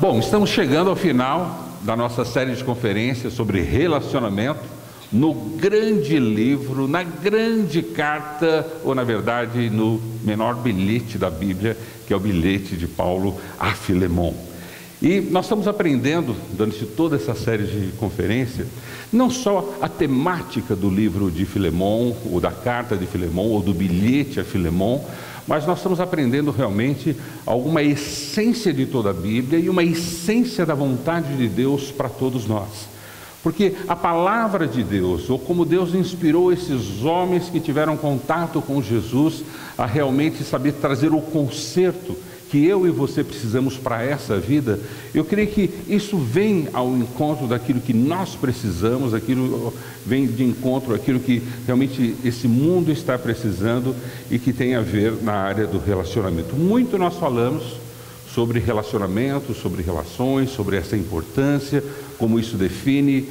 Bom, estamos chegando ao final da nossa série de conferências sobre relacionamento, no grande livro, na grande carta, ou na verdade no menor bilhete da Bíblia, que é o bilhete de Paulo a Filemon. E nós estamos aprendendo, durante toda essa série de conferências, não só a temática do livro de Filemon, ou da carta de Filemon, ou do bilhete a Filemon, mas nós estamos aprendendo realmente alguma essência de toda a Bíblia e uma essência da vontade de Deus para todos nós. Porque a palavra de Deus, ou como Deus inspirou esses homens que tiveram contato com Jesus a realmente saber trazer o conserto que eu e você precisamos para essa vida, eu creio que isso vem ao encontro daquilo que nós precisamos, aquilo vem de encontro àquilo que realmente esse mundo está precisando e que tem a ver na área do relacionamento. Muito nós falamos sobre relacionamento, sobre relações, sobre essa importância, como isso define,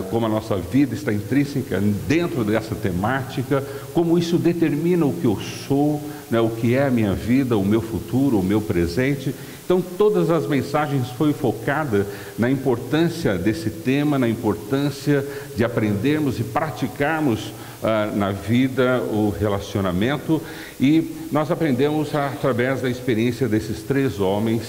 como a nossa vida está intrínseca dentro dessa temática, como isso determina o que eu sou, né, o que é a minha vida, o meu futuro, o meu presente. Então todas as mensagens foram focadas na importância desse tema, na importância de aprendermos e praticarmos na vida o relacionamento, e nós aprendemos através da experiência desses três homens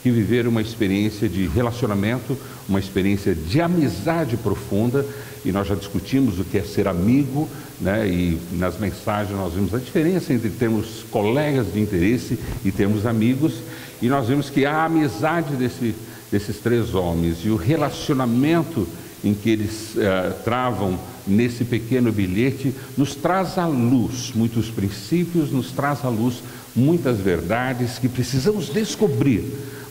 que viveram uma experiência de relacionamento, uma experiência de amizade profunda, e nós já discutimos o que é ser amigo, né? E nas mensagens nós vimos a diferença entre termos colegas de interesse e termos amigos, e nós vimos que a amizade desses três homens e o relacionamento em que eles travam nesse pequeno bilhete nos traz à luz muitos princípios, nos traz à luz muitas verdades que precisamos descobrir,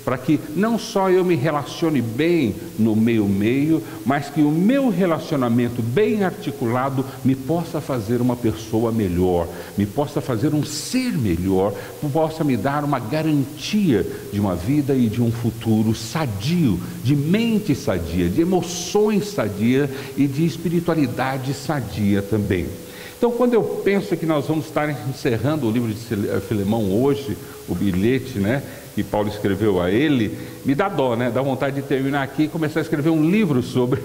para que não só eu me relacione bem no meio, mas que o meu relacionamento bem articulado me possa fazer uma pessoa melhor, me possa fazer um ser melhor, possa me dar uma garantia de uma vida e de um futuro sadio, de mente sadia, de emoções sadia e de espiritualidade sadia também. Então, quando eu penso que nós vamos estar encerrando o livro de Filemão hoje, o bilhete, né, que Paulo escreveu a ele, me dá dó, né? Dá vontade de terminar aqui e começar a escrever um livro sobre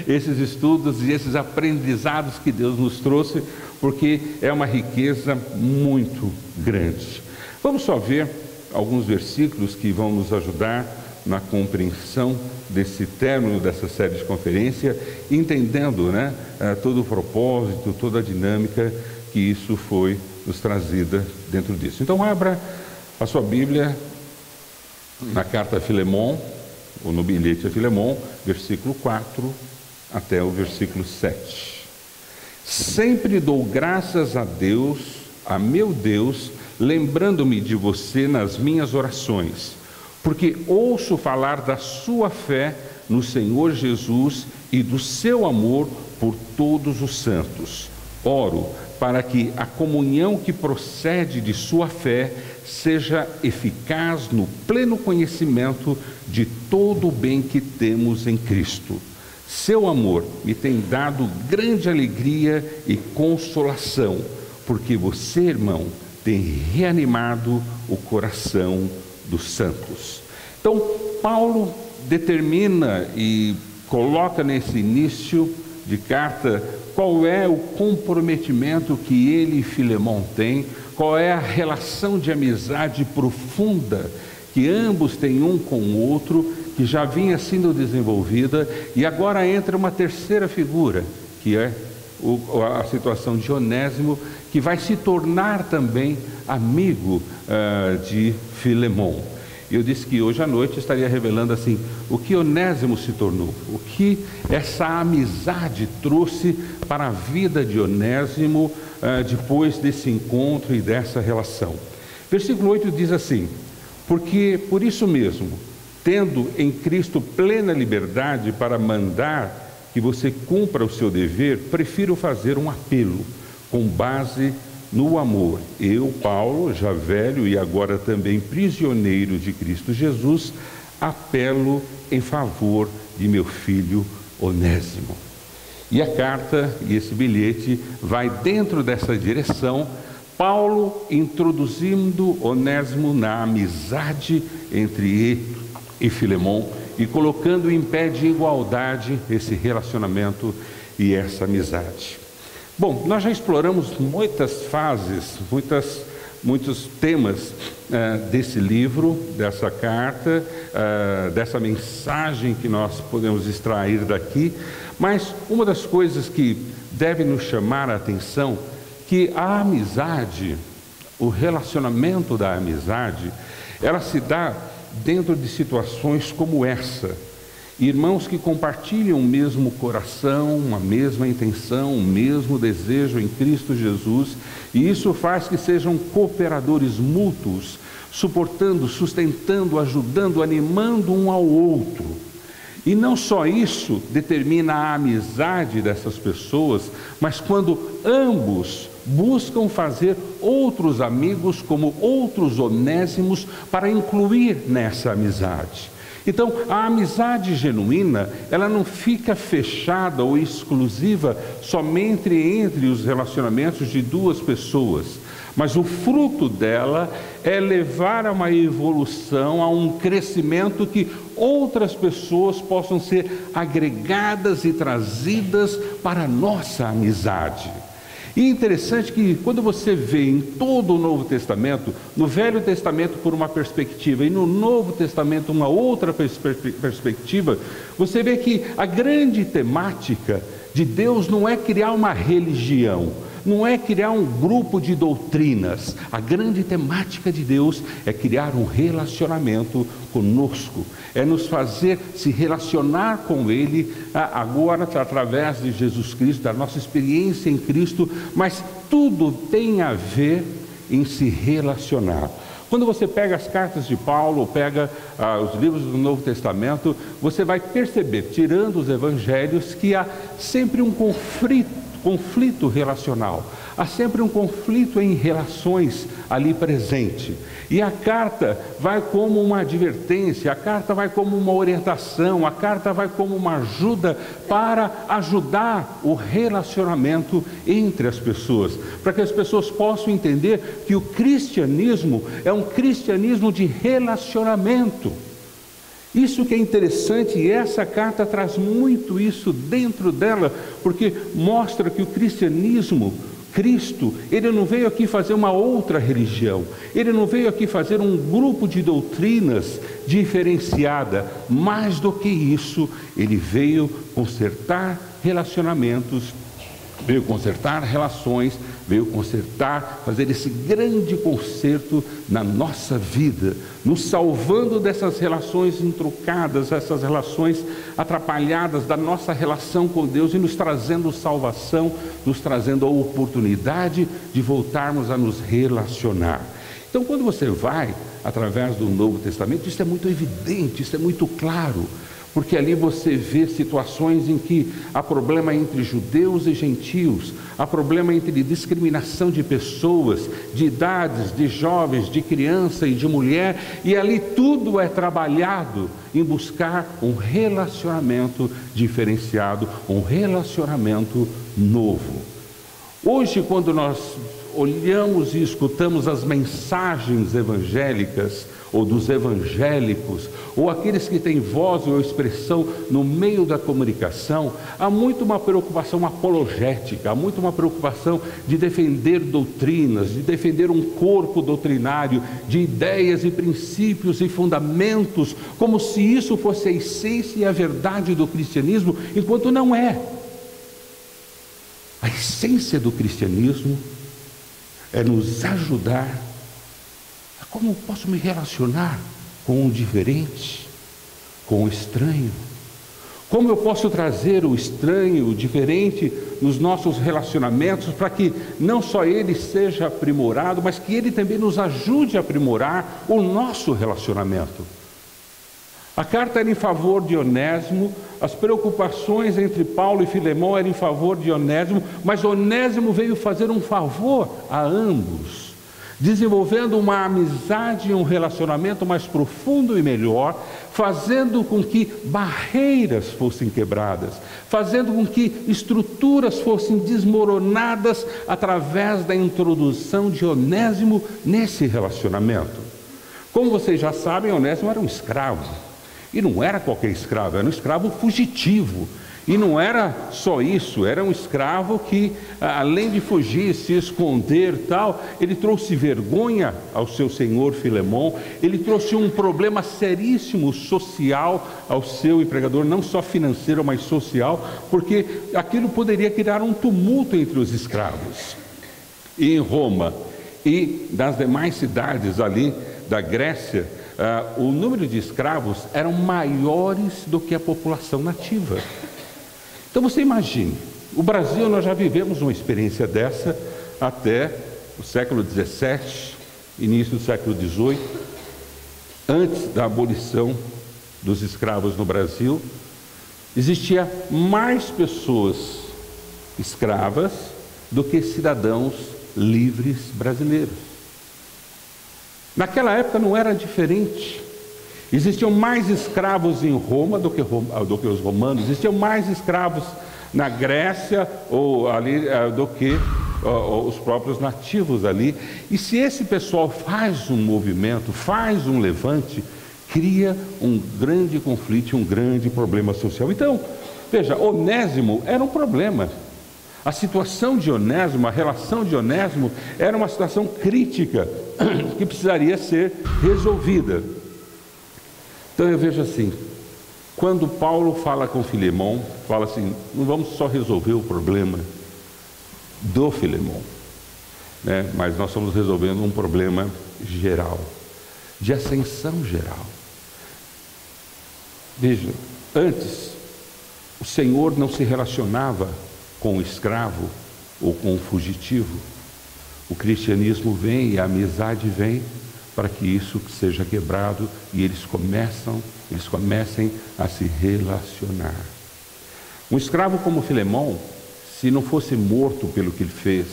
esses estudos e esses aprendizados que Deus nos trouxe, porque é uma riqueza muito grande. Vamos só ver alguns versículos que vão nos ajudar na compreensão desse término dessa série de conferência, entendendo, né, todo o propósito, toda a dinâmica que isso foi nos trazida dentro disso. Então abra a sua Bíblia na carta a Filemon, ou no bilhete a Filemon, versículo 4 até o versículo 7. Sempre dou graças a Deus, a meu Deus, lembrando-me de você nas minhas orações, porque ouço falar da sua fé no Senhor Jesus e do seu amor por todos os santos. Oro para que a comunhão que procede de sua fé seja eficaz no pleno conhecimento de todo o bem que temos em Cristo. Seu amor me tem dado grande alegria e consolação, porque você, irmão, tem reanimado o coração dos santos. Então, Paulo determina e coloca nesse início de carta qual é o comprometimento que ele e Filemão têm, qual é a relação de amizade profunda que ambos têm um com o outro, que já vinha sendo desenvolvida, e agora entra uma terceira figura, que é a situação de Onésimo, que vai se tornar também amigo de Filemão. Eu disse que hoje à noite estaria revelando assim o que Onésimo se tornou, o que essa amizade trouxe para a vida de Onésimo depois desse encontro e dessa relação. Versículo 8 diz assim: porque por isso mesmo, tendo em Cristo plena liberdade para mandar que você cumpra o seu dever, prefiro fazer um apelo com base no amor. Eu, Paulo, já velho e agora também prisioneiro de Cristo Jesus, apelo em favor de meu filho Onésimo. E a carta e esse bilhete vai dentro dessa direção, Paulo introduzindo Onésimo na amizade entre e Filemon, e colocando em pé de igualdade esse relacionamento e essa amizade. Bom, nós já exploramos muitas fases, muitos temas desse livro, dessa carta, dessa mensagem que nós podemos extrair daqui, mas uma das coisas que deve nos chamar a atenção, que a amizade, o relacionamento da amizade, ela se dá dentro de situações como essa. Irmãos que compartilham o mesmo coração, a mesma intenção, o mesmo desejo em Cristo Jesus, e isso faz que sejam cooperadores mútuos, suportando, sustentando, ajudando, animando um ao outro. E não só isso determina a amizade dessas pessoas, mas quando ambos buscam fazer outros amigos como outros onésimos para incluir nessa amizade. Então, a amizade genuína, ela não fica fechada ou exclusiva somente entre os relacionamentos de duas pessoas, mas o fruto dela é levar a uma evolução, a um crescimento que outras pessoas possam ser agregadas e trazidas para a nossa amizade. E é interessante que quando você vê em todo o Novo Testamento, no Velho Testamento por uma perspectiva e no Novo Testamento uma outra perspectiva, você vê que a grande temática de Deus não é criar uma religião, não é criar um grupo de doutrinas. A grande temática de Deus é criar um relacionamento conosco, é nos fazer se relacionar com Ele agora através de Jesus Cristo, da nossa experiência em Cristo, mas tudo tem a ver em se relacionar. Quando você pega as cartas de Paulo, ou pega os livros do Novo Testamento, você vai perceber, tirando os evangelhos, que há sempre um conflito relacional. Há sempre um conflito em relações ali presente. E a carta vai como uma advertência, a carta vai como uma orientação, a carta vai como uma ajuda para ajudar o relacionamento entre as pessoas, para que as pessoas possam entender que o cristianismo é um cristianismo de relacionamento. Isso que é interessante, e essa carta traz muito isso dentro dela, porque mostra que o cristianismo, Cristo, Ele não veio aqui fazer uma outra religião, Ele não veio aqui fazer um grupo de doutrinas diferenciada. Mais do que isso, Ele veio consertar relacionamentos, veio consertar relações, veio consertar, fazer esse grande conserto na nossa vida, nos salvando dessas relações intrucadas, essas relações atrapalhadas da nossa relação com Deus e nos trazendo salvação, nos trazendo a oportunidade de voltarmos a nos relacionar. Então, quando você vai através do Novo Testamento, isso é muito evidente, isso é muito claro, porque ali você vê situações em que há problema entre judeus e gentios, há problema entre discriminação de pessoas, de idades, de jovens, de criança e de mulher, e ali tudo é trabalhado em buscar um relacionamento diferenciado, um relacionamento novo. Hoje, quando nós olhamos e escutamos as mensagens evangélicas, ou dos evangélicos, ou aqueles que têm voz ou expressão no meio da comunicação, há muito uma preocupação apologética, há muito uma preocupação de defender doutrinas, de defender um corpo doutrinário, de ideias e princípios e fundamentos, como se isso fosse a essência e a verdade do cristianismo, enquanto não é. A essência do cristianismo é nos ajudar. Como posso me relacionar com o diferente, com o estranho? Como eu posso trazer o estranho, o diferente nos nossos relacionamentos, para que não só ele seja aprimorado, mas que ele também nos ajude a aprimorar o nosso relacionamento? A carta era em favor de Onésimo, as preocupações entre Paulo e Filemão eram em favor de Onésimo, mas Onésimo veio fazer um favor a ambos, desenvolvendo uma amizade e um relacionamento mais profundo e melhor, fazendo com que barreiras fossem quebradas, fazendo com que estruturas fossem desmoronadas através da introdução de Onésimo nesse relacionamento. Como vocês já sabem, Onésimo era um escravo. E não era qualquer escravo, era um escravo fugitivo. E não era só isso, era um escravo que, além de fugir, se esconder e tal, ele trouxe vergonha ao seu senhor Filemon, ele trouxe um problema seríssimo social ao seu empregador, não só financeiro, mas social, porque aquilo poderia criar um tumulto entre os escravos. E em Roma e nas demais cidades ali da Grécia, o número de escravos eram maiores do que a população nativa. Então você imagine, o Brasil, nós já vivemos uma experiência dessa até o século XVII, início do século XVIII, antes da abolição dos escravos no Brasil, existia mais pessoas escravas do que cidadãos livres brasileiros. Naquela época não era diferente. Existiam mais escravos em Roma do que os romanos, existiam mais escravos na Grécia ou ali do que os próprios nativos ali. E se esse pessoal faz um movimento, faz um levante, cria um grande conflito, um grande problema social. Então, veja, Onésimo era um problema. A situação de Onésimo, a relação de Onésimo era uma situação crítica que precisaria ser resolvida. Então eu vejo assim, quando Paulo fala com Filemon, fala assim, não vamos só resolver o problema do Filemon, né? Mas nós estamos resolvendo um problema geral, de ascensão geral. Veja, antes o Senhor não se relacionava com o escravo ou com o fugitivo. O cristianismo vem e a amizade vem para que isso seja quebrado e eles comecem a se relacionar. Um escravo como Filemon, se não fosse morto pelo que ele fez,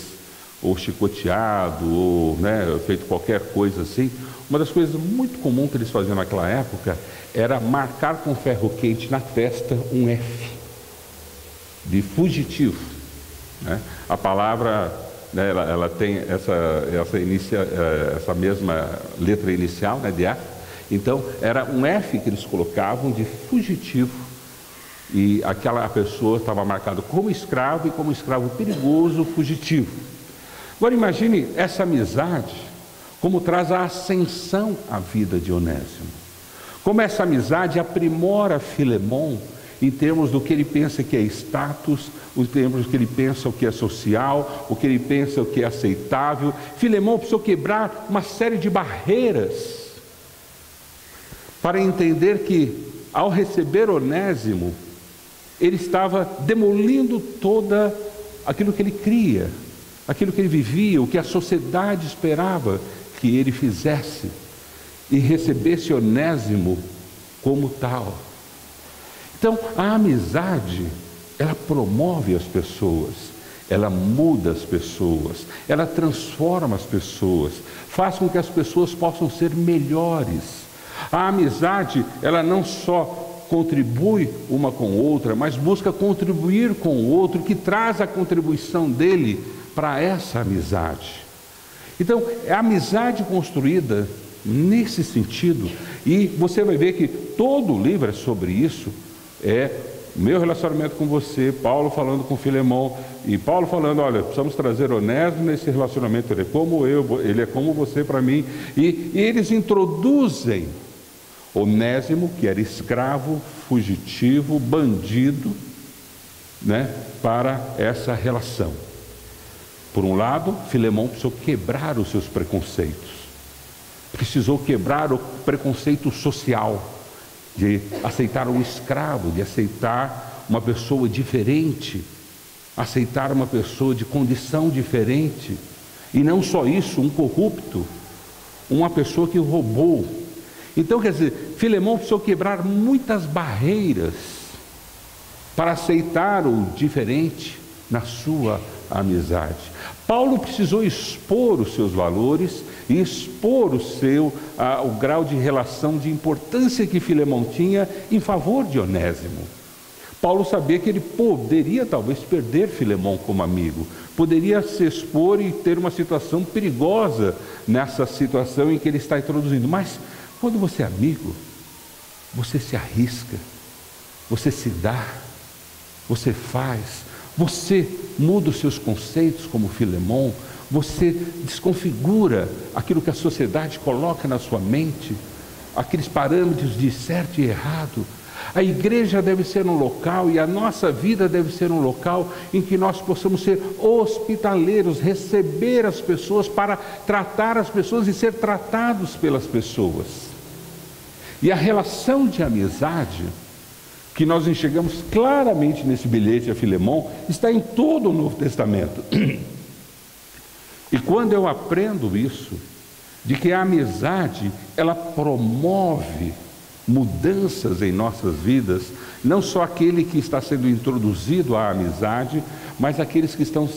ou chicoteado, ou feito qualquer coisa assim, uma das coisas muito comuns que eles faziam naquela época era marcar com ferro quente na testa um F, de fugitivo, né? A palavra, ela tem essa mesma letra inicial, de F. Então era um F que eles colocavam de fugitivo, e aquela pessoa estava marcada como escravo, e como escravo perigoso, fugitivo. Agora imagine essa amizade, como traz a ascensão à vida de Onésimo, como essa amizade aprimora Filemon em termos do que ele pensa que é status, em termos do que ele pensa o que é social, o que ele pensa o que é aceitável. Filemon precisou quebrar uma série de barreiras para entender que, ao receber Onésimo, ele estava demolindo toda aquilo que ele cria, aquilo que ele vivia, o que a sociedade esperava que ele fizesse, e recebesse Onésimo como tal. Então, a amizade, ela promove as pessoas, ela muda as pessoas, ela transforma as pessoas, faz com que as pessoas possam ser melhores. A amizade, ela não só contribui uma com outra, mas busca contribuir com o outro, que traz a contribuição dele para essa amizade. Então, é a amizade construída nesse sentido, e você vai ver que todo o livro é sobre isso. É meu relacionamento com você, Paulo falando com Filemon, e Paulo falando, olha, precisamos trazer Onésimo nesse relacionamento, ele é como eu, ele é como você para mim, e eles introduzem Onésimo, que era escravo, fugitivo, bandido, para essa relação. Por um lado, Filemon precisou quebrar os seus preconceitos, precisou quebrar o preconceito social, de aceitar um escravo, de aceitar uma pessoa diferente, aceitar uma pessoa de condição diferente, e não só isso, um corrupto, uma pessoa que roubou. Então, quer dizer, Filemon precisou quebrar muitas barreiras para aceitar o diferente na sua amizade. Paulo precisou expor os seus valores e expor o grau de relação, de importância que Filemon tinha em favor de Onésimo. Paulo sabia que ele poderia talvez perder Filemon como amigo, poderia se expor e ter uma situação perigosa nessa situação em que ele está introduzindo. Mas quando você é amigo, você se arrisca, você se dá, você faz, você muda os seus conceitos como Filemon, você desconfigura aquilo que a sociedade coloca na sua mente, aqueles parâmetros de certo e errado. A igreja deve ser um local, e a nossa vida deve ser um local em que nós possamos ser hospitaleiros, receber as pessoas, para tratar as pessoas e ser tratados pelas pessoas. E a relação de amizade, que nós enxergamos claramente nesse bilhete a Filemon, está em todo o Novo Testamento. E quando eu aprendo isso, de que a amizade, ela promove mudanças em nossas vidas, não só aquele que está sendo introduzido à amizade, mas aqueles que estão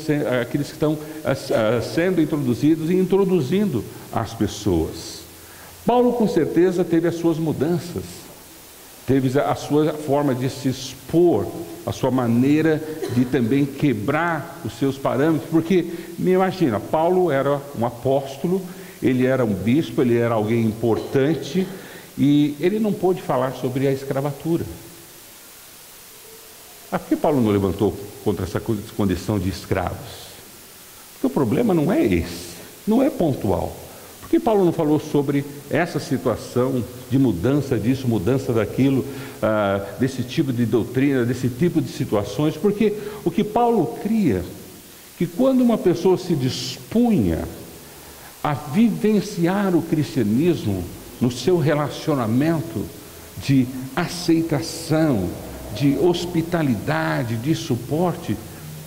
sendo introduzidos e introduzindo as pessoas. Paulo com certeza teve as suas mudanças, teve a sua forma de se expor, a sua maneira de também quebrar os seus parâmetros, porque, me imagina, Paulo era um apóstolo, ele era um bispo, ele era alguém importante, e ele não pôde falar sobre a escravatura. Por que Paulo não levantou contra essa condição de escravos? Porque o problema não é esse, não é pontual. Por que Paulo não falou sobre essa situação de mudança disso, mudança daquilo, desse tipo de doutrina, desse tipo de situações? Porque o que Paulo cria, que quando uma pessoa se dispunha a vivenciar o cristianismo no seu relacionamento de aceitação, de hospitalidade, de suporte,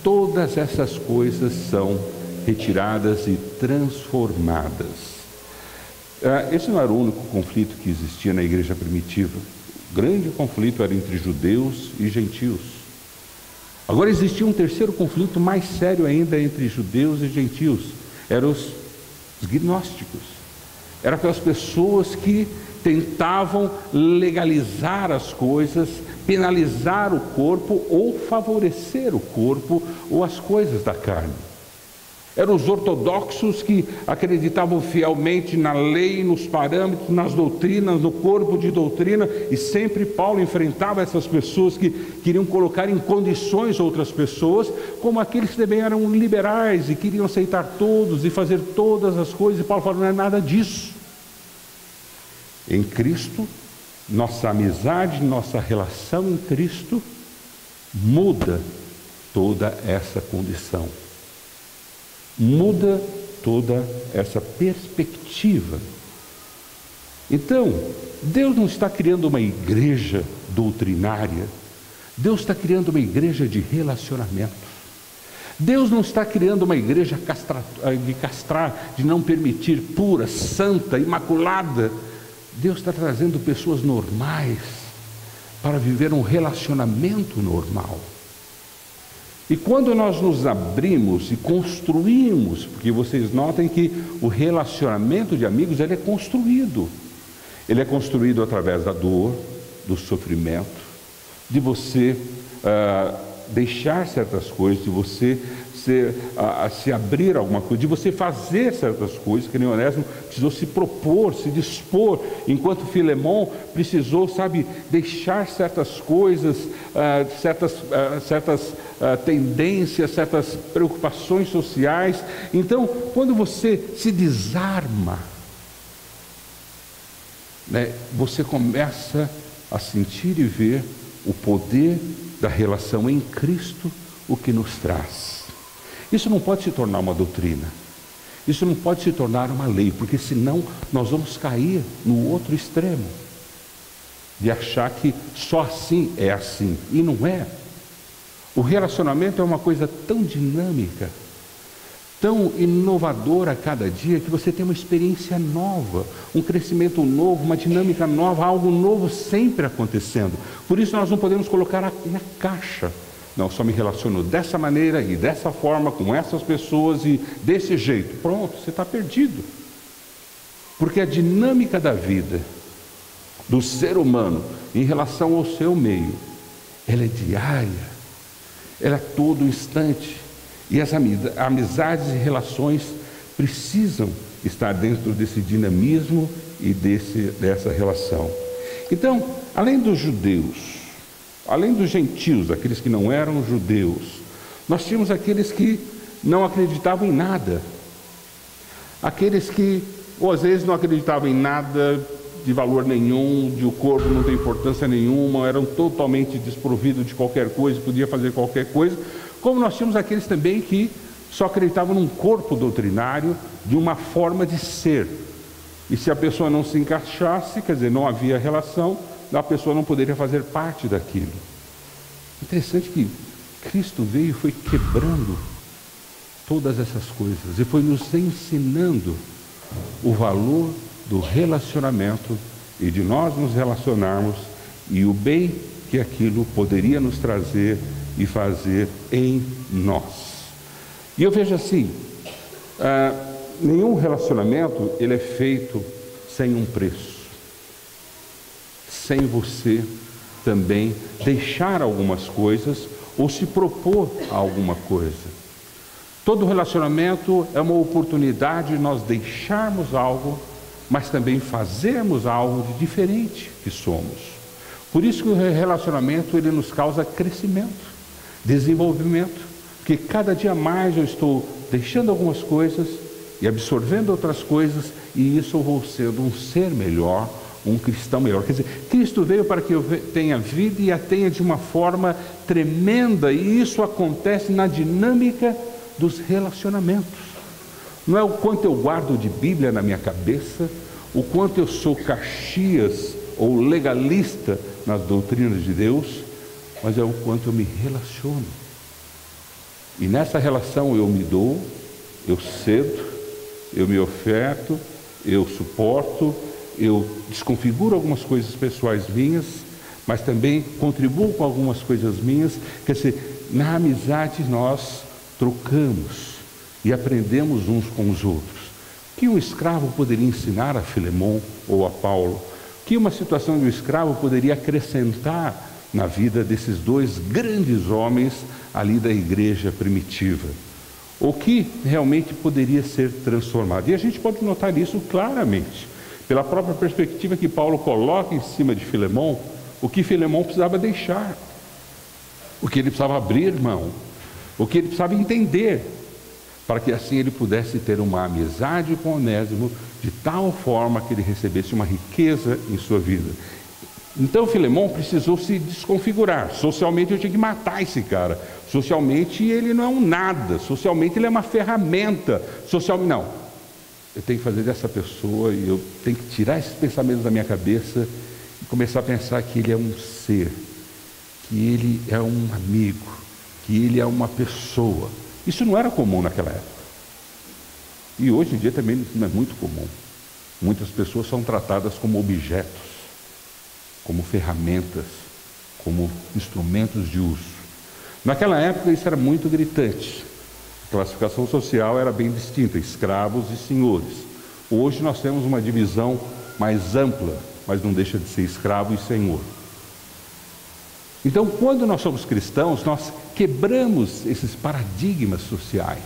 todas essas coisas são retiradas e transformadas. Esse não era o único conflito que existia na igreja primitiva. O grande conflito era entre judeus e gentios. Agora existia um terceiro conflito mais sério ainda entre judeus e gentios. Eram os gnósticos. Eram aquelas pessoas que tentavam legalizar as coisas, penalizar o corpo ou favorecer o corpo ou as coisas da carne. Eram os ortodoxos que acreditavam fielmente na lei, nos parâmetros, nas doutrinas, no corpo de doutrina, e sempre Paulo enfrentava essas pessoas que queriam colocar em condições outras pessoas, como aqueles que também eram liberais e queriam aceitar todos e fazer todas as coisas, e Paulo falou, não é nada disso. Em Cristo, nossa amizade, nossa relação em Cristo muda toda essa condição. Muda toda essa perspectiva. Então, Deus não está criando uma igreja doutrinária, Deus está criando uma igreja de relacionamento. Deus não está criando uma igreja de castrar, de não permitir, pura, santa, imaculada. Deus está trazendo pessoas normais para viver um relacionamento normal. E quando nós nos abrimos e construímos, porque vocês notem que o relacionamento de amigos, ele é construído. Ele é construído através da dor, do sofrimento, de você deixar certas coisas, de você se abrir a alguma coisa, de você fazer certas coisas, que nem Onésimo precisou se propor, se dispor, enquanto Filemon precisou, deixar certas coisas, certas tendências, certas preocupações sociais. Então, quando você se desarma, você começa a sentir e ver o poder da relação em Cristo, o que nos traz. Isso não pode se tornar uma doutrina, isso não pode se tornar uma lei, porque senão nós vamos cair no outro extremo, de achar que só assim é assim, e não é. O relacionamento é uma coisa tão dinâmica, tão inovadora a cada dia, que você tem uma experiência nova, um crescimento novo, uma dinâmica nova, algo novo sempre acontecendo. Por isso nós não podemos colocar na caixa. Não, só me relaciono dessa maneira e dessa forma, com essas pessoas e desse jeito. Pronto, você está perdido. Porque a dinâmica da vida, do ser humano, em relação ao seu meio, ela é diária, ela é todo instante. E as amizades e relações precisam estar dentro desse dinamismo e dessa relação. Então, além dos judeus, além dos gentios, aqueles que não eram judeus, nós tínhamos aqueles que não acreditavam em nada. Aqueles que, ou às vezes não acreditavam em nada de valor nenhum, de o corpo não tem importância nenhuma, eram totalmente desprovidos de qualquer coisa, podia fazer qualquer coisa. Como nós tínhamos aqueles também que só acreditavam num corpo doutrinário, de uma forma de ser. E se a pessoa não se encaixasse, quer dizer, não havia relação, a pessoa não poderia fazer parte daquilo. Interessante que Cristo veio e foi quebrando todas essas coisas e foi nos ensinando o valor do relacionamento e de nós nos relacionarmos e o bem que aquilo poderia nos trazer e fazer em nós. E eu vejo assim, nenhum relacionamento ele é feito sem um preço, sem você também deixar algumas coisas ou se propor a alguma coisa. Todo relacionamento é uma oportunidade de nós deixarmos algo, mas também fazermos algo de diferente que somos. Por isso que o relacionamento ele nos causa crescimento, desenvolvimento, porque cada dia mais eu estou deixando algumas coisas e absorvendo outras coisas, e isso eu vou sendo um ser melhor, um cristão melhor. Quer dizer, Cristo veio para que eu tenha vida e a tenha de uma forma tremenda, e isso acontece na dinâmica dos relacionamentos. Não é o quanto eu guardo de Bíblia na minha cabeça, o quanto eu sou caxias ou legalista nas doutrinas de Deus, mas é o quanto eu me relaciono. E nessa relação eu me dou, eu cedo, eu me oferto, eu suporto, eu desconfiguro algumas coisas pessoais minhas, mas também contribuo com algumas coisas minhas. Quer dizer, na amizade nós trocamos e aprendemos uns com os outros. Que um escravo poderia ensinar a Filemão ou a Paulo? Que uma situação de um escravo poderia acrescentar na vida desses dois grandes homens ali da igreja primitiva? O que realmente poderia ser transformado? E a gente pode notar isso claramente, pela própria perspectiva que Paulo coloca em cima de Filemão, o que Filemão precisava deixar, o que ele precisava abrir mão, o que ele precisava entender, para que assim ele pudesse ter uma amizade com Onésimo, de tal forma que ele recebesse uma riqueza em sua vida. Então Filemão precisou se desconfigurar. Socialmente eu tinha que matar esse cara. Socialmente ele não é um nada. Socialmente ele é uma ferramenta. Socialmente não. Eu tenho que fazer dessa pessoa e eu tenho que tirar esses pensamentos da minha cabeça e começar a pensar que ele é um ser, que ele é um amigo, que ele é uma pessoa. Isso não era comum naquela época. E hoje em dia também não é muito comum. Muitas pessoas são tratadas como objetos, como ferramentas, como instrumentos de uso. Naquela época isso era muito gritante. A classificação social era bem distinta, escravos e senhores. Hoje nós temos uma divisão mais ampla, mas não deixa de ser escravo e senhor. Então, quando nós somos cristãos, nós quebramos esses paradigmas sociais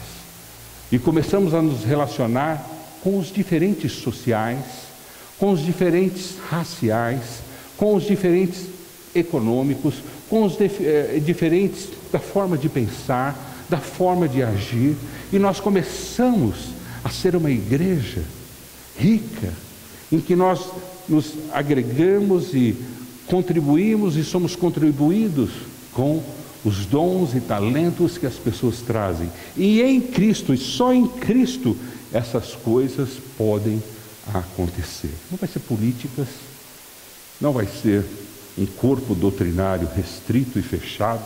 e começamos a nos relacionar com os diferentes sociais, com os diferentes raciais, com os diferentes econômicos, com os diferentes da forma de pensar, da forma de agir, e nós começamos a ser uma igreja rica, em que nós nos agregamos e contribuímos e somos contribuídos com os dons e talentos que as pessoas trazem. E em Cristo, e só em Cristo, essas coisas podem acontecer. Não vai ser políticas, não vai ser um corpo doutrinário restrito e fechado,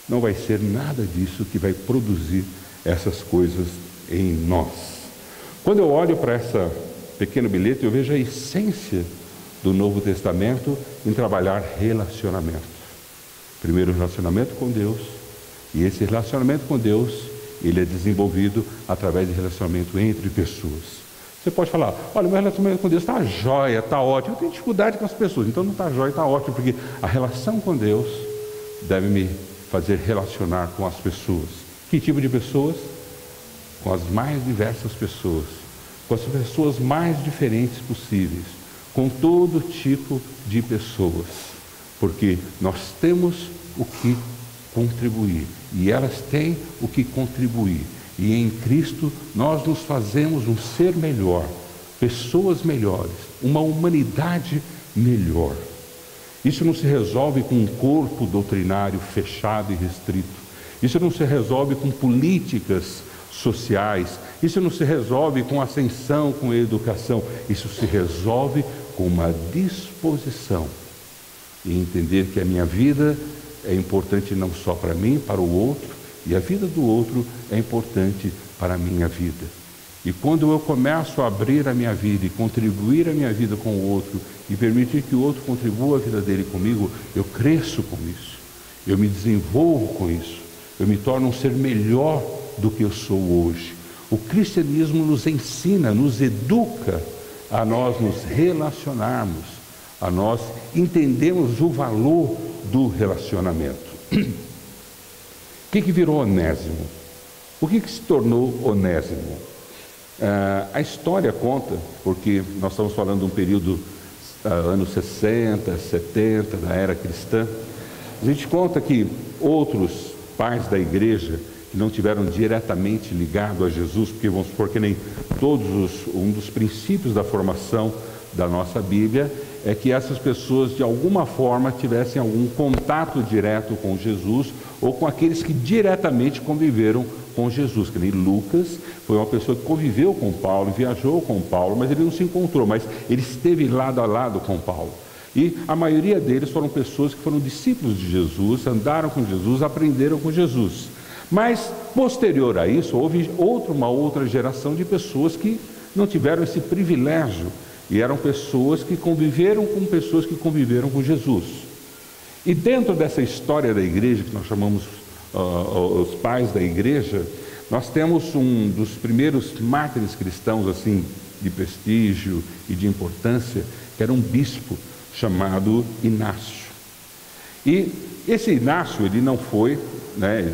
não vai ser nada disso que vai produzir essas coisas em nós. Quando eu olho para essa pequeno bilhete, eu vejo a essência do Novo Testamento em trabalhar relacionamento. Primeiro, relacionamento com Deus, e esse relacionamento com Deus, ele é desenvolvido através de relacionamento entre pessoas. Você pode falar, olha, meu relacionamento com Deus está jóia, está ótimo. Eu tenho dificuldade com as pessoas, então não está jóia, está ótimo, porque a relação com Deus deve me fazer relacionar com as pessoas. Que tipo de pessoas? Com as mais diversas pessoas, com as pessoas mais diferentes possíveis, com todo tipo de pessoas, porque nós temos o que contribuir e elas têm o que contribuir, e em Cristo nós nos fazemos um ser melhor, pessoas melhores, uma humanidade melhor. Isso não se resolve com um corpo doutrinário fechado e restrito. Isso não se resolve com políticas sociais. Isso não se resolve com ascensão, com educação. Isso se resolve com uma disposição e entender que a minha vida é importante não só para mim, para o outro, e a vida do outro é importante para a minha vida. E quando eu começo a abrir a minha vida e contribuir a minha vida com o outro e permitir que o outro contribua a vida dele comigo, eu cresço com isso, eu me desenvolvo com isso, eu me torno um ser melhor do que eu sou hoje. O cristianismo nos ensina, nos educa a nós nos relacionarmos, a nós entendermos o valor do relacionamento. O que virou Onésimo? O que se tornou Onésimo? A história conta, porque nós estamos falando de um período, anos 60, 70, da era cristã. A gente conta que outros pais da igreja que não tiveram diretamente ligado a Jesus, porque vamos supor que nem um dos princípios da formação da nossa Bíblia é que essas pessoas de alguma forma tivessem algum contato direto com Jesus ou com aqueles que diretamente conviveram com Jesus, que nem Lucas foi uma pessoa que conviveu com Paulo, viajou com Paulo, mas ele não se encontrou, mas ele esteve lado a lado com Paulo. E a maioria deles foram pessoas que foram discípulos de Jesus, andaram com Jesus, aprenderam com Jesus. Mas, posterior a isso, houve uma outra geração de pessoas que não tiveram esse privilégio, e eram pessoas que conviveram com pessoas que conviveram com Jesus. E dentro dessa história da igreja, que nós chamamos os pais da igreja, nós temos um dos primeiros mártires cristãos, assim, de prestígio e de importância, que era um bispo chamado Inácio. E esse Inácio, ele não foi,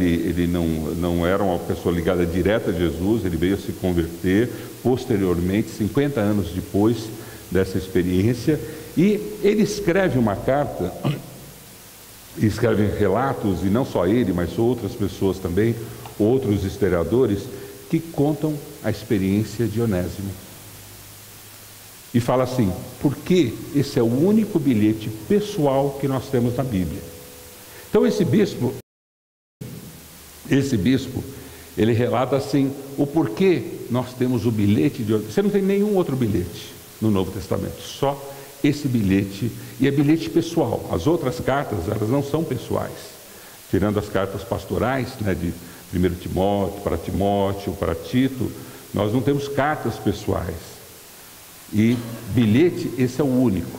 ele não era uma pessoa ligada direta a Jesus, ele veio a se converter posteriormente, 50 anos depois dessa experiência, e ele escreve uma carta, escreve relatos, e não só ele, mas outras pessoas também, outros historiadores, que contam a experiência de Onésimo. E fala assim, porque esse é o único bilhete pessoal que nós temos na Bíblia. Então esse bispo, ele relata assim, o porquê nós temos o bilhete de Onésimo. Você não tem nenhum outro bilhete no Novo Testamento, só esse bilhete, e é bilhete pessoal. As outras cartas, elas não são pessoais, tirando as cartas pastorais, de 1 Timóteo, para Tito, nós não temos cartas pessoais. E bilhete, esse é o único.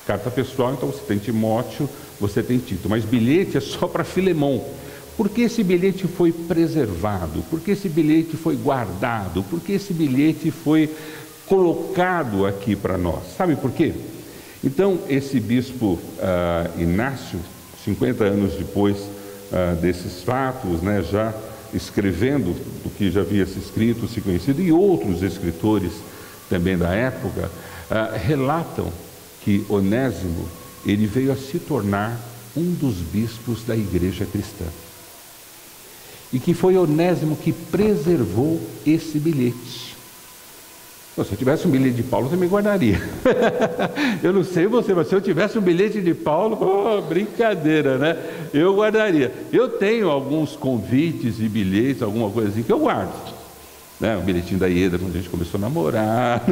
Carta pessoal, então você tem Timóteo, você tem Tito, mas bilhete é só para Filemão. Por que esse bilhete foi preservado? Por que esse bilhete foi guardado? Por que esse bilhete foi colocado aqui para nós? Sabe por quê? Então, esse bispo Inácio, 50 anos depois desses fatos, já escrevendo o que já havia se escrito, se conhecido, e outros escritores também da época, relatam que Onésimo, ele veio a se tornar um dos bispos da igreja cristã. E que foi Onésimo que preservou esse bilhete. Se eu tivesse um bilhete de Paulo, eu também guardaria. Eu não sei você, mas se eu tivesse um bilhete de Paulo, brincadeira, né? Eu guardaria. Eu tenho alguns convites e bilhetes, alguma coisa assim, que eu guardo. O bilhetinho da Ieda, quando a gente começou a namorar,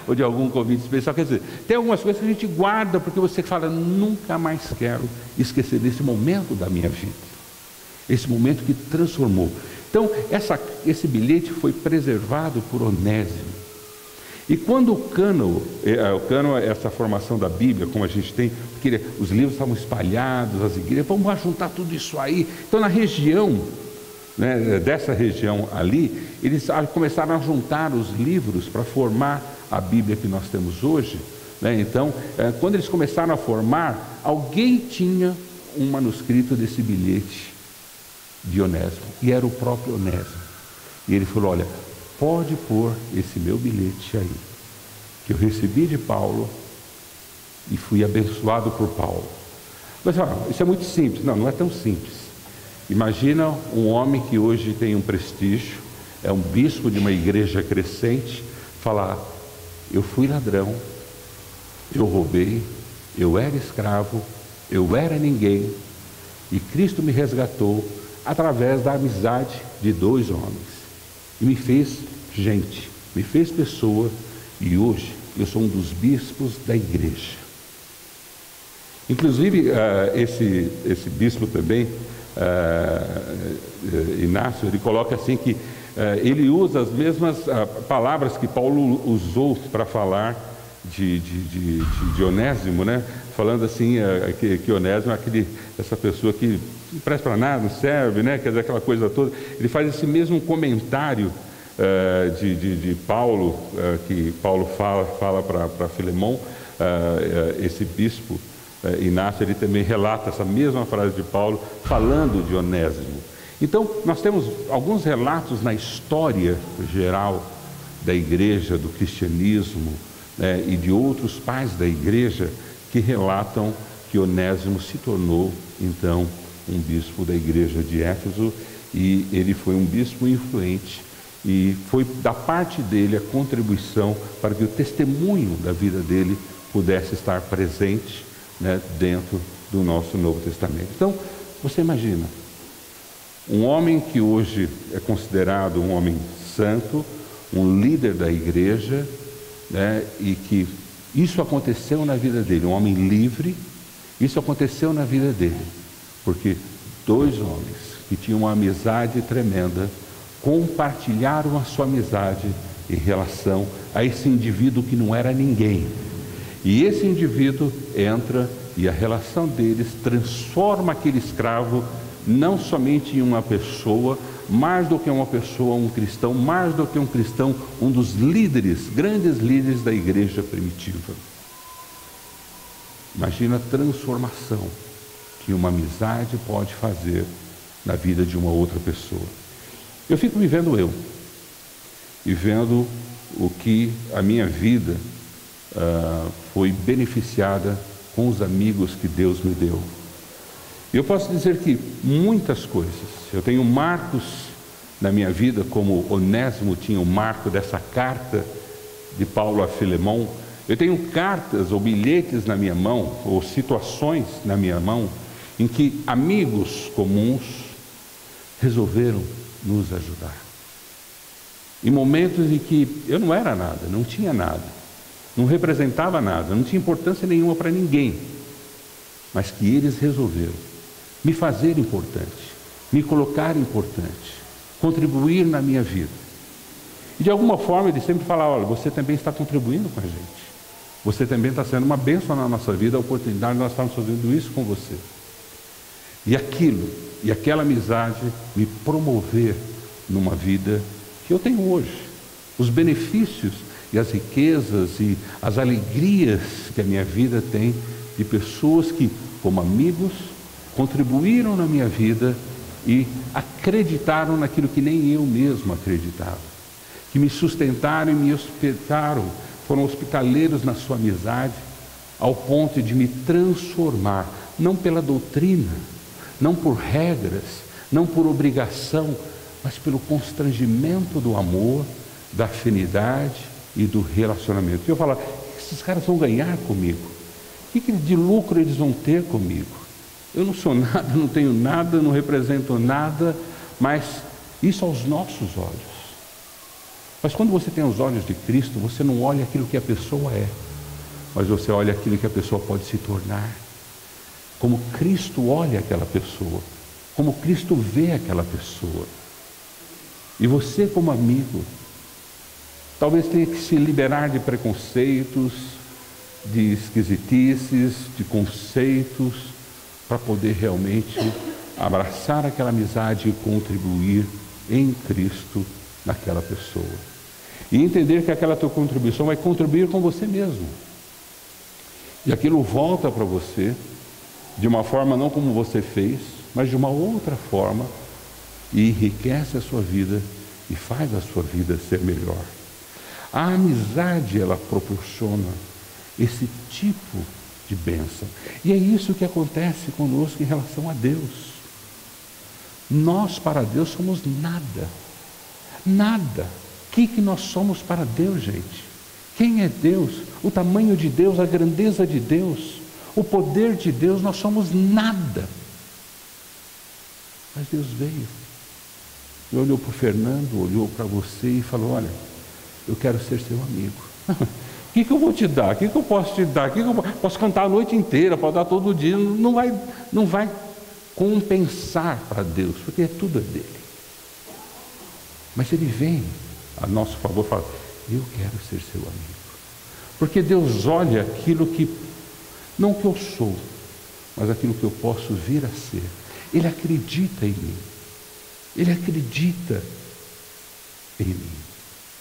ou de algum convite especial. Quer dizer, tem algumas coisas que a gente guarda, porque você fala, nunca mais quero esquecer desse momento da minha vida. Esse momento que transformou. Então, esse bilhete foi preservado por Onésimo. E quando o cânon é essa formação da Bíblia, como a gente tem, porque os livros estavam espalhados, as igrejas, vamos juntar tudo isso aí. Então, na região, dessa região ali, eles começaram a juntar os livros para formar a Bíblia que nós temos hoje. Então, quando eles começaram a formar, alguém tinha um manuscrito desse bilhete de Onésimo, e era o próprio Onésimo. E ele falou, olha, pode pôr esse meu bilhete aí. que eu recebi de Paulo e fui abençoado por Paulo. Mas isso é muito simples. Não, não é tão simples. Imagina um homem que hoje tem um prestígio, é um bispo de uma igreja crescente, falar: eu fui ladrão, eu roubei, eu era escravo, eu era ninguém, e Cristo me resgatou através da amizade de 2 homens, e me fez gente, me fez pessoa, e hoje eu sou um dos bispos da igreja. Inclusive, esse bispo também, Inácio, ele coloca assim que ele usa as mesmas palavras que Paulo usou para falar de Onésimo, né? Falando assim, que Onésimo é essa pessoa que não presta para nada, não serve, né? Quer dizer, aquela coisa toda. Ele faz esse mesmo comentário de Paulo, que Paulo fala para Filemão. Esse bispo Inácio, ele também relata essa mesma frase de Paulo, falando de Onésimo. Então, nós temos alguns relatos na história geral da igreja, do cristianismo, e de outros pais da igreja, que relatam que Onésimo se tornou, então, um bispo da igreja de Éfeso, e ele foi um bispo influente, e foi da parte dele a contribuição para que o testemunho da vida dele pudesse estar presente, dentro do nosso Novo Testamento. Então, você imagina, um homem que hoje é considerado um homem santo, um líder da igreja, e que isso aconteceu na vida dele, um homem livre, isso aconteceu na vida dele, porque 2 homens que tinham uma amizade tremenda, compartilharam a sua amizade em relação a esse indivíduo que não era ninguém. E esse indivíduo entra e a relação deles transforma aquele escravo não somente em uma pessoa, mais do que uma pessoa, um cristão, mais do que um cristão, um dos líderes, grandes líderes da igreja primitiva. Imagina a transformação que uma amizade pode fazer na vida de uma outra pessoa. Eu fico vivendo e vendo o que a minha vida foi beneficiada com os amigos que Deus me deu. Eu posso dizer que muitas coisas, eu tenho marcos na minha vida, como Onésimo tinha o marco dessa carta de Paulo a Filemão. Eu tenho cartas ou bilhetes na minha mão, ou situações na minha mão, em que amigos comuns resolveram nos ajudar. Em momentos em que eu não era nada, não tinha nada, não representava nada, não tinha importância nenhuma para ninguém, mas que eles resolveram me fazer importante, me colocar importante, contribuir na minha vida. E de alguma forma eles sempre falavam: olha, você também está contribuindo com a gente, você também está sendo uma bênção na nossa vida, a oportunidade de nós estarmos fazendo isso com você. E aquilo, e aquela amizade me promover numa vida que eu tenho hoje. Os benefícios e as riquezas e as alegrias que a minha vida tem de pessoas que, como amigos, contribuíram na minha vida e acreditaram naquilo que nem eu mesmo acreditava, que me sustentaram e me hospedaram, foram hospitaleiros na sua amizade, ao ponto de me transformar, não pela doutrina, não por regras, não por obrigação, mas pelo constrangimento do amor, da afinidade e do relacionamento. E eu falo: esses caras vão ganhar comigo? O que de lucro eles vão ter comigo? Eu não sou nada, não tenho nada, não represento nada, mas isso aos nossos olhos. Mas quando você tem os olhos de Cristo, você não olha aquilo que a pessoa é, mas você olha aquilo que a pessoa pode se tornar. Como Cristo olha aquela pessoa, como Cristo vê aquela pessoa. E você, como amigo, talvez tenha que se liberar de preconceitos, de esquisitices, de conceitos, para poder realmente abraçar aquela amizade e contribuir em Cristo naquela pessoa. E entender que aquela tua contribuição vai contribuir com você mesmo. E aquilo volta para você de uma forma não como você fez, mas de uma outra forma, e enriquece a sua vida e faz a sua vida ser melhor. A amizade, ela proporciona esse tipo de bênção. E é isso que acontece conosco em relação a Deus. Nós para Deus somos nada. Nada. O que nós somos para Deus, gente? Quem é Deus? O tamanho de Deus, a grandeza de Deus, o poder de Deus, nós somos nada. Mas Deus veio. E olhou para o Fernando, olhou para você e falou: olha, eu quero ser seu amigo. O que eu vou te dar? O que eu posso te dar? Posso cantar a noite inteira, posso dar todo dia. Não vai compensar para Deus, porque é tudo dele. Mas ele vem a nosso favor e fala: eu quero ser seu amigo. Porque Deus olha aquilo que, não que eu sou, mas aquilo que eu posso vir a ser. Ele acredita em mim. Ele acredita em mim.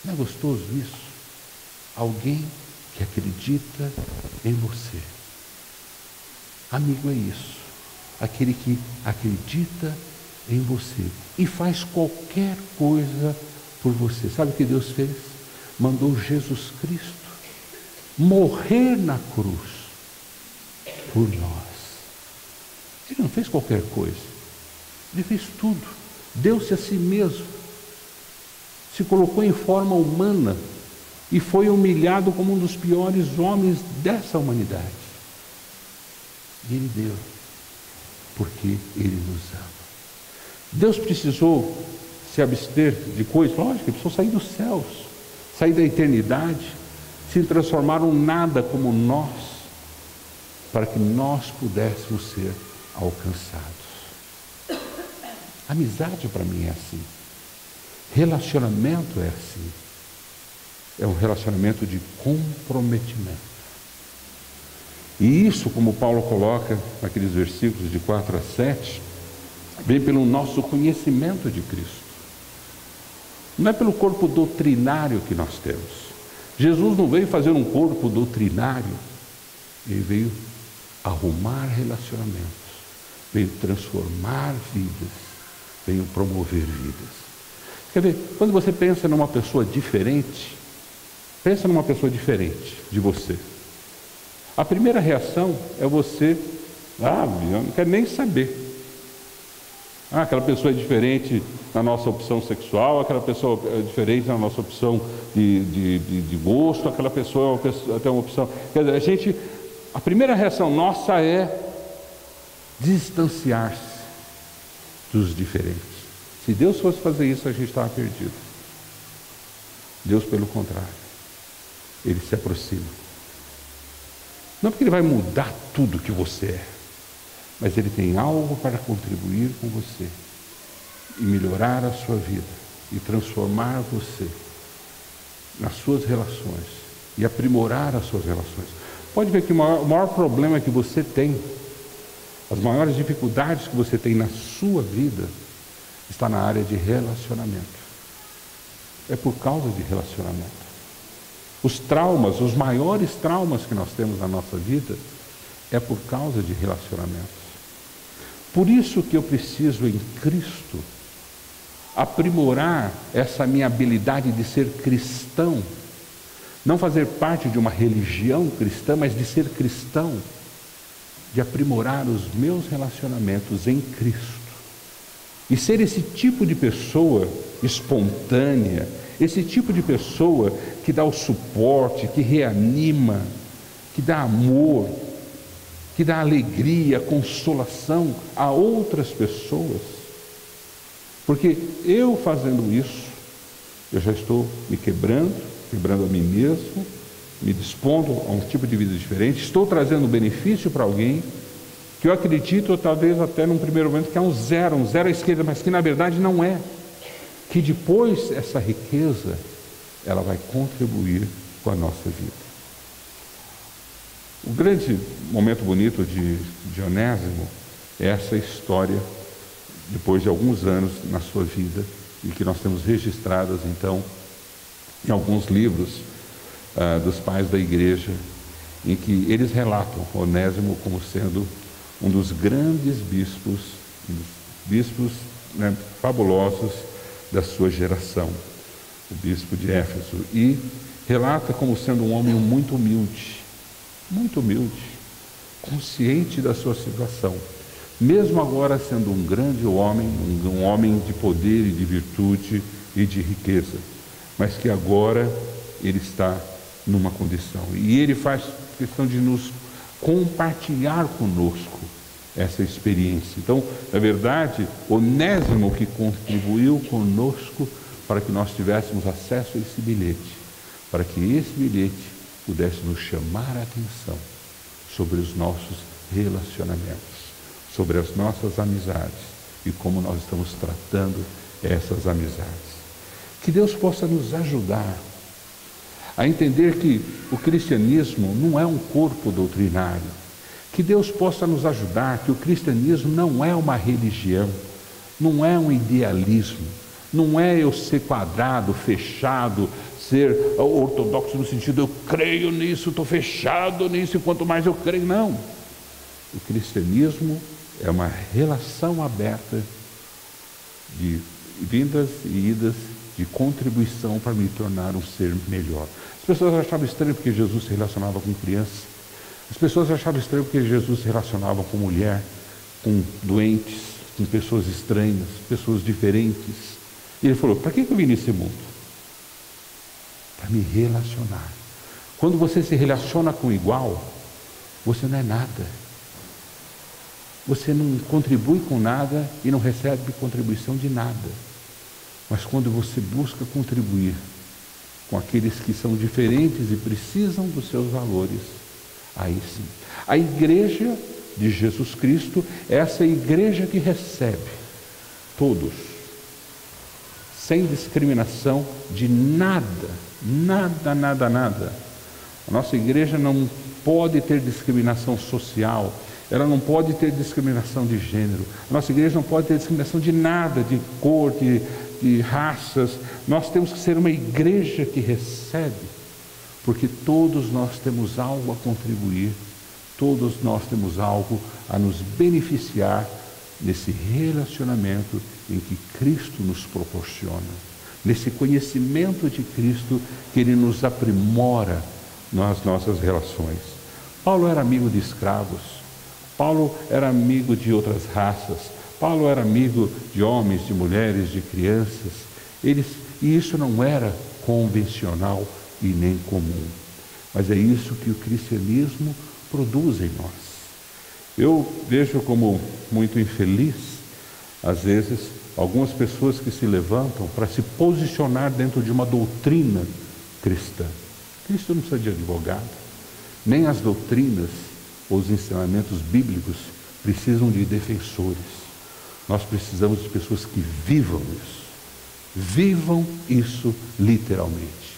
Não é gostoso isso? Alguém que acredita em você. Amigo é isso. Aquele que acredita em você e faz qualquer coisa por você. Sabe o que Deus fez? Mandou Jesus Cristo morrer na cruz por nós. Ele não fez qualquer coisa. Ele fez tudo. Deu-se a si mesmo. Se colocou em forma humana e foi humilhado como um dos piores homens dessa humanidade. E ele deu, porque ele nos ama. Deus precisou se abster de coisas, lógico, ele precisou sair dos céus, sair da eternidade, se transformar em nada como nós, para que nós pudéssemos ser alcançados. Amizade para mim é assim. Relacionamento é assim. É um relacionamento de comprometimento. E isso, como Paulo coloca naqueles versículos de 4 a 7, vem pelo nosso conhecimento de Cristo. Não é pelo corpo doutrinário que nós temos. Jesus não veio fazer um corpo doutrinário. Ele veio arrumar relacionamentos. Veio transformar vidas. Veio promover vidas. Quer ver, quando você pensa numa pessoa diferente, pensa numa pessoa diferente de você. A primeira reação é você, eu não quero nem saber. Aquela pessoa é diferente na nossa opção sexual, aquela pessoa é diferente na nossa opção de gosto, aquela pessoa tem uma opção. Quer dizer, a primeira reação nossa é distanciar-se dos diferentes. Se Deus fosse fazer isso, a gente estava perdido. Deus, pelo contrário, Ele se aproxima. Não porque Ele vai mudar tudo que você é, mas Ele tem algo para contribuir com você e melhorar a sua vida e transformar você nas suas relações e aprimorar as suas relações. Pode ver que o maior problema que você tem, as maiores dificuldades que você tem na sua vida, está na área de relacionamento. É por causa de relacionamento. Os traumas, os maiores traumas que nós temos na nossa vida, é por causa de relacionamentos. Por isso que eu preciso em Cristo aprimorar essa minha habilidade de ser cristão, não fazer parte de uma religião cristã, mas de ser cristão, de aprimorar os meus relacionamentos em Cristo. E ser esse tipo de pessoa espontânea, esse tipo de pessoa que dá o suporte, que reanima, que dá amor, que dá alegria, consolação a outras pessoas. Porque eu fazendo isso, eu já estou me quebrando a mim mesmo, me dispondo a um tipo de vida diferente, estou trazendo benefício para alguém, que eu acredito, talvez até num primeiro momento, que é um zero à esquerda, mas que na verdade não é. Que depois essa riqueza, ela vai contribuir com a nossa vida. O grande momento bonito de Onésimo é essa história, depois de alguns anos na sua vida, e que nós temos registradas, então, em alguns livros dos pais da igreja, em que eles relatam Onésimo como sendo um dos grandes bispos fabulosos da sua geração, o bispo de Éfeso. E relata como sendo um homem muito humilde, consciente da sua situação, mesmo agora sendo um grande homem, um homem de poder e de virtude e de riqueza, mas que agora ele está numa condição, e ele faz questão de nos compartilhar conosco essa experiência. Então, na verdade, Onésimo que contribuiu conosco para que nós tivéssemos acesso a esse bilhete, para que esse bilhete pudesse nos chamar a atenção sobre os nossos relacionamentos, sobre as nossas amizades e como nós estamos tratando essas amizades. Que Deus possa nos ajudar a entender que o cristianismo não é um corpo doutrinário. Que Deus possa nos ajudar que o cristianismo não é uma religião, não é um idealismo, não é eu ser quadrado, fechado, ser ortodoxo no sentido eu creio nisso, estou fechado nisso e quanto mais eu creio, não. O cristianismo é uma relação aberta de vindas e idas, de contribuição para me tornar um ser melhor. As pessoas achavam estranho porque Jesus se relacionava com crianças. As pessoas achavam estranho porque Jesus se relacionava com mulher, com doentes, com pessoas estranhas, pessoas diferentes. E ele falou, para que eu vim nesse mundo? Para me relacionar. Quando você se relaciona com o igual, você não é nada. Você não contribui com nada e não recebe contribuição de nada. Mas quando você busca contribuir com aqueles que são diferentes e precisam dos seus valores, aí sim. A igreja de Jesus Cristo é essa igreja que recebe todos, sem discriminação de nada. A nossa igreja não pode ter discriminação social, ela não pode ter discriminação de gênero, a nossa igreja não pode ter discriminação de nada, de cor, de raças. Nós temos que ser uma igreja que recebe, porque todos nós temos algo a contribuir, todos nós temos algo a nos beneficiar nesse relacionamento em que Cristo nos proporciona, nesse conhecimento de Cristo que Ele nos aprimora nas nossas relações. Paulo era amigo de escravos, Paulo era amigo de outras raças, Paulo era amigo de homens, de mulheres, de crianças, e isso não era convencional e nem comum, mas é isso que o cristianismo produz em nós. Eu vejo como muito infeliz, às vezes, algumas pessoas que se levantam para se posicionar dentro de uma doutrina cristã. Cristo não precisa de advogado, nem as doutrinas ou os ensinamentos bíblicos precisam de defensores. Nós precisamos de pessoas que vivam isso literalmente.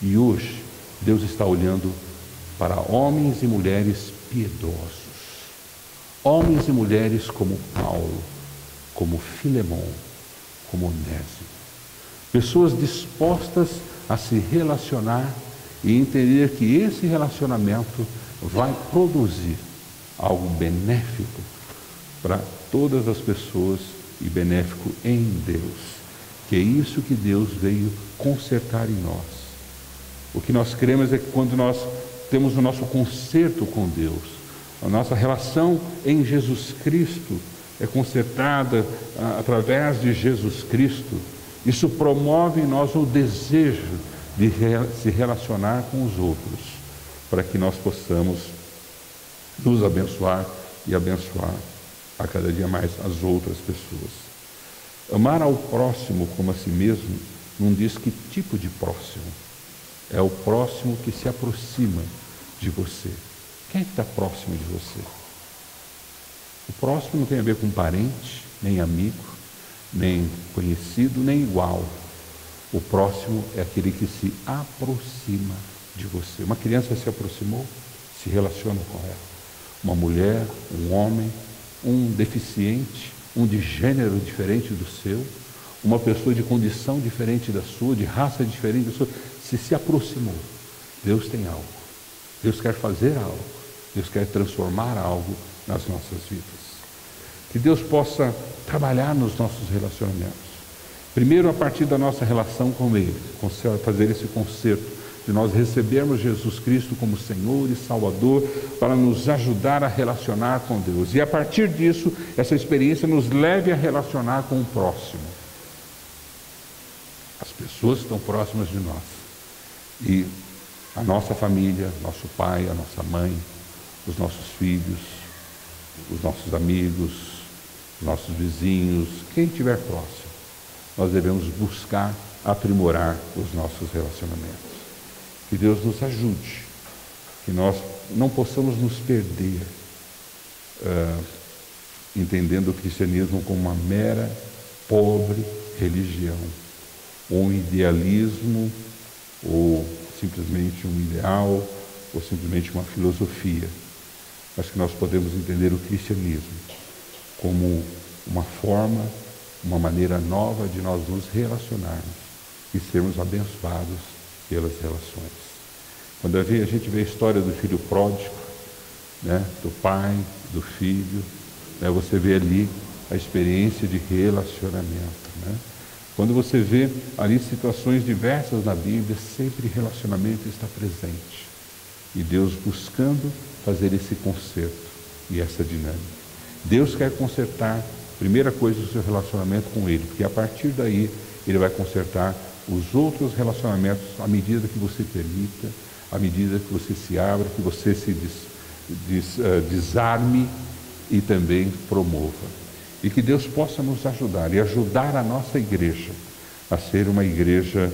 E hoje, Deus está olhando para homens e mulheres piedosos, homens e mulheres como Paulo, como Filemão, como Onésimo, pessoas dispostas a se relacionar e entender que esse relacionamento vai produzir algo benéfico para todas as pessoas e benéfico em Deus, que é isso que Deus veio consertar em nós. O que nós queremos é que quando nós temos o nosso conserto com Deus, a nossa relação em Jesus Cristo é consertada através de Jesus Cristo, isso promove em nós o desejo de se relacionar com os outros, para que nós possamos nos abençoar e abençoar a cada dia mais as outras pessoas. Amar ao próximo como a si mesmo não diz que tipo de próximo. É o próximo que se aproxima de você. Quem é que está próximo de você? O próximo não tem a ver com parente, nem amigo, nem conhecido, nem igual. O próximo é aquele que se aproxima de você. Uma criança se aproximou, se relaciona com ela. Uma mulher, um homem, um deficiente, um de gênero diferente do seu, uma pessoa de condição diferente da sua, de raça diferente da sua, se aproximou. Deus tem algo. Deus quer fazer algo. Deus quer transformar algo nas nossas vidas. Que Deus possa trabalhar nos nossos relacionamentos. Primeiro, a partir da nossa relação com Ele, fazer esse conserto, de nós recebermos Jesus Cristo como Senhor e Salvador para nos ajudar a relacionar com Deus. E a partir disso, essa experiência nos leve a relacionar com o próximo. As pessoas estão próximas de nós. E a nossa família, nosso pai, a nossa mãe, os nossos filhos, os nossos amigos, os nossos vizinhos, quem estiver próximo, nós devemos buscar aprimorar os nossos relacionamentos. Que Deus nos ajude, que nós não possamos nos perder, entendendo o cristianismo como uma mera, pobre religião, ou um idealismo, ou simplesmente um ideal, ou simplesmente uma filosofia, mas que nós podemos entender o cristianismo como uma forma, uma maneira nova de nós nos relacionarmos e sermos abençoados pelas relações. Quando a gente vê a história do filho pródigo, né, do pai, do filho, né, você vê ali a experiência de relacionamento, né? Quando você vê ali situações diversas na Bíblia, sempre relacionamento está presente. E Deus buscando fazer esse conserto e essa dinâmica. Deus quer consertar, primeira coisa, o seu relacionamento com Ele, porque a partir daí Ele vai consertar os outros relacionamentos à medida que você permita, à medida que você se abra, que você se desarme e também promova. E que Deus possa nos ajudar e ajudar a nossa igreja a ser uma igreja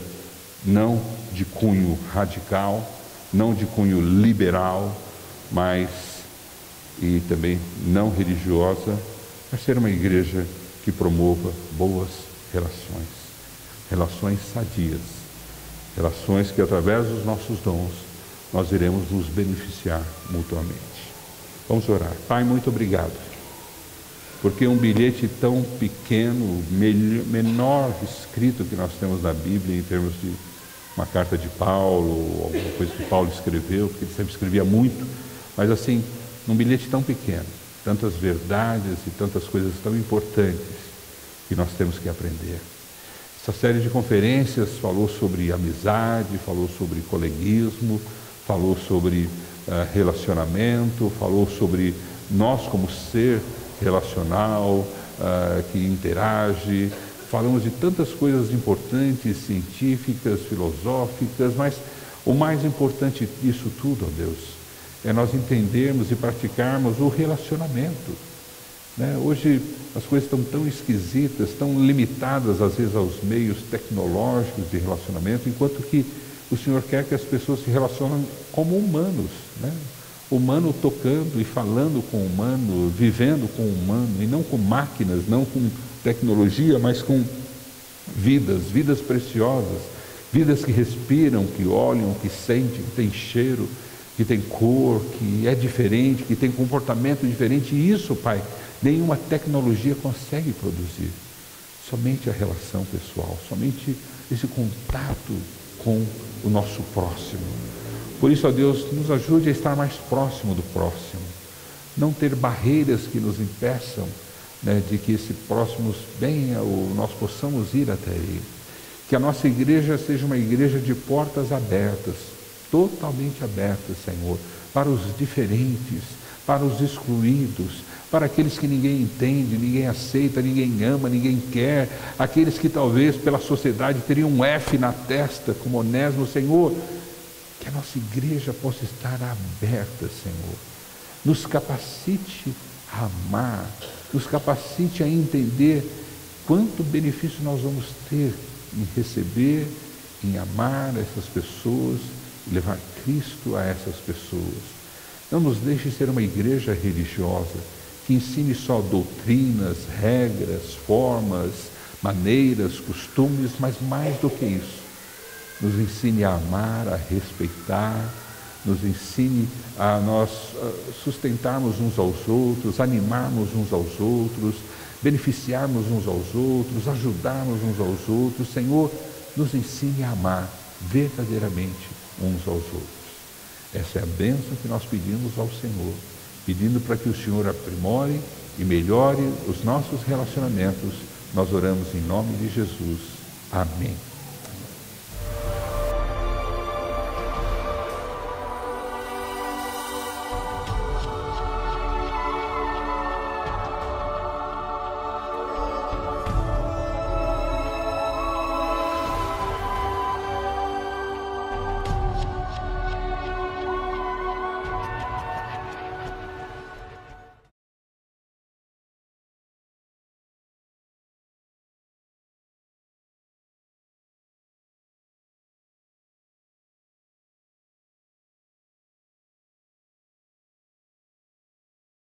não de cunho radical, não de cunho liberal, mas e também não religiosa, mas ser uma igreja que promova boas relações, relações sadias, relações que através dos nossos dons nós iremos nos beneficiar mutuamente. Vamos orar. Pai, muito obrigado, porque um bilhete tão pequeno, menor escrito que nós temos na Bíblia, em termos de uma carta de Paulo, ou alguma coisa que Paulo escreveu, porque ele sempre escrevia muito, mas assim, num bilhete tão pequeno, tantas verdades e tantas coisas tão importantes que nós temos que aprender. Essa série de conferências falou sobre amizade, falou sobre coleguismo, falou sobre relacionamento, falou sobre nós como ser relacional, que interage. Falamos de tantas coisas importantes, científicas, filosóficas, mas o mais importante disso tudo, ó Deus, é nós entendermos e praticarmos o relacionamento, né? Hoje as coisas estão tão esquisitas, tão limitadas às vezes aos meios tecnológicos de relacionamento, enquanto que o Senhor quer que as pessoas se relacionem como humanos, né? Humano tocando e falando com o humano, vivendo com o humano, e não com máquinas, não com tecnologia, mas com vidas preciosas, vidas que respiram, que olham, que sentem, que têm cheiro, que tem cor, que é diferente, que tem comportamento diferente. E isso, Pai, nenhuma tecnologia consegue produzir. Somente a relação pessoal, somente esse contato com o nosso próximo. Por isso, ó Deus, nos ajude a estar mais próximo do próximo. Não ter barreiras que nos impeçam, né, de que esse próximo venha ou nós possamos ir até ele. Que a nossa igreja seja uma igreja de portas abertas, totalmente abertas, Senhor, para os diferentes, para os excluídos, para aqueles que ninguém entende, ninguém aceita, ninguém ama, ninguém quer, aqueles que talvez pela sociedade teriam um F na testa, como Onésimo, Senhor, que a nossa igreja possa estar aberta, Senhor. Nos capacite a amar, nos capacite a entender quanto benefício nós vamos ter em receber, em amar essas pessoas, levar Cristo a essas pessoas. Não nos deixe ser uma igreja religiosa que ensine só doutrinas, regras, formas, maneiras, costumes, mas mais do que isso, nos ensine a amar, a respeitar, nos ensine a nós sustentarmos uns aos outros, animarmos uns aos outros, beneficiarmos uns aos outros, ajudarmos uns aos outros. Senhor, nos ensine a amar verdadeiramente uns aos outros. Essa é a bênção que nós pedimos ao Senhor, pedindo para que o Senhor aprimore e melhore os nossos relacionamentos. Nós oramos em nome de Jesus. Amém.